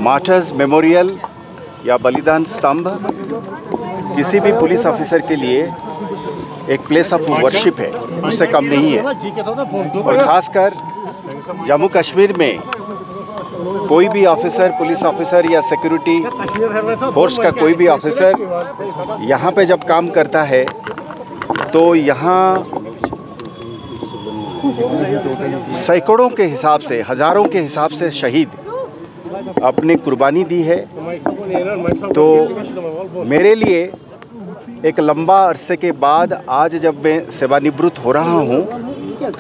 Martyrs memorial या बलिदान स्तंभ किसी भी पुलिस ऑफिसर के लिए एक प्लेस ऑफ वर्शिप है, उससे कम नहीं है। और ख़ासकर जम्मू कश्मीर में कोई भी ऑफिसर, पुलिस ऑफिसर या सिक्योरिटी फोर्स का कोई भी ऑफिसर यहाँ पे जब काम करता है तो यहाँ सैकड़ों के हिसाब से, हज़ारों के हिसाब से शहीद अपनी कुर्बानी दी है। तो मेरे लिए एक लंबा अरसे के बाद आज जब मैं सेवानिवृत्त हो रहा हूँ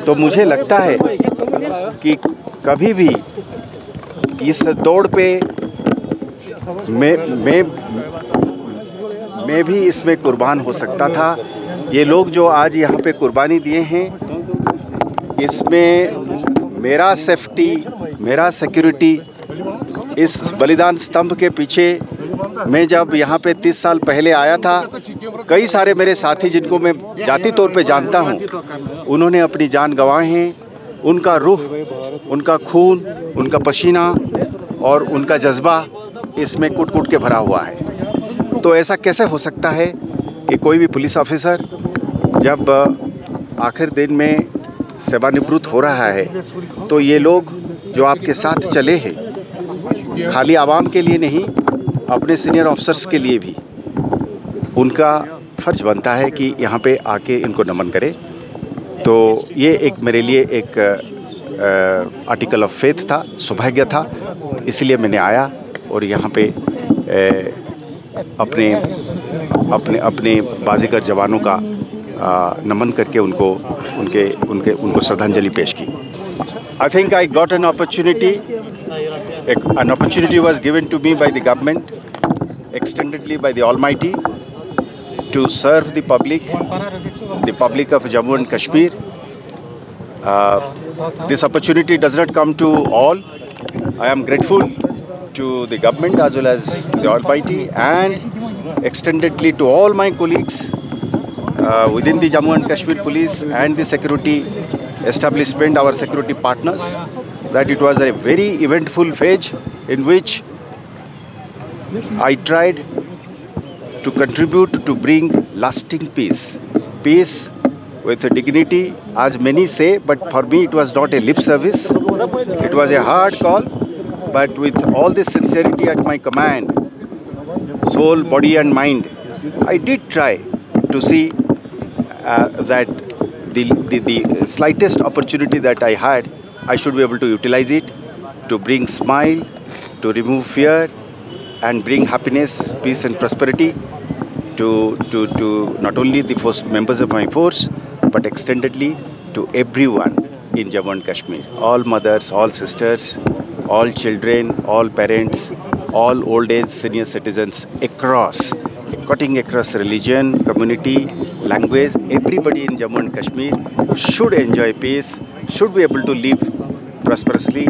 तो मुझे लगता है कि कभी भी इस दौड़ पे मैं भी इसमें कुर्बान हो सकता था। ये लोग जो आज यहाँ पे कुर्बानी दिए हैं, इसमें मेरा सेफ्टी, मेरा सिक्योरिटी, इस बलिदान स्तंभ के पीछे मैं जब यहाँ पे 30 साल पहले आया था, कई सारे मेरे साथी जिनको मैं जाती तौर पे जानता हूँ, उन्होंने अपनी जान गंवाए हैं। उनका रूह, उनका खून, उनका पसीना और उनका जज्बा इसमें कूट-कूट के भरा हुआ है। तो ऐसा कैसे हो सकता है कि कोई भी पुलिस ऑफिसर जब आखिर दिन में सेवानिवृत्त हो रहा है तो ये लोग जो आपके साथ चले हैं, खाली आवाम के लिए नहीं, अपने सीनियर ऑफिसर्स के लिए भी उनका फ़र्ज़ बनता है कि यहाँ पे आके इनको नमन करें। तो ये एक मेरे लिए एक आर्टिकल ऑफ फेथ था, सौभाग्य था, इसलिए मैंने आया और यहाँ पे अपने बाजीगर जवानों का नमन करके उनको श्रद्धांजलि पेश की। I think I got an opportunity. An opportunity was given to me by the government, extendedly by the Almighty, to serve the public of Jammu and Kashmir. This opportunity does not come to all. I am grateful to the government as well as the Almighty, and extendedly to all my colleagues within the Jammu and Kashmir Police and the security establishment, our security partners, that it was a very eventful phase in which I tried to contribute to bring lasting peace. Peace with dignity, as many say, but for me it was not a lip service. It was a hard call, but with all this sincerity at my command, soul, body and mind, I did try to see that the slightest opportunity that I had, I should be able to utilize it to bring smile, to remove fear and bring happiness, peace and prosperity to not only the members of my force, but extendedly to everyone in Jammu and Kashmir. All mothers, all sisters, all children, all parents, all old age senior citizens cutting across religion, community, language, everybody in Jammu and Kashmir should enjoy peace, should be able to live prosperously,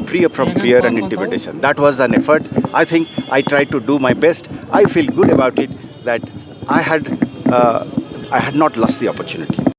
free from fear and intimidation. That was an effort. I think I tried to do my best. I feel good about it that I had not lost the opportunity.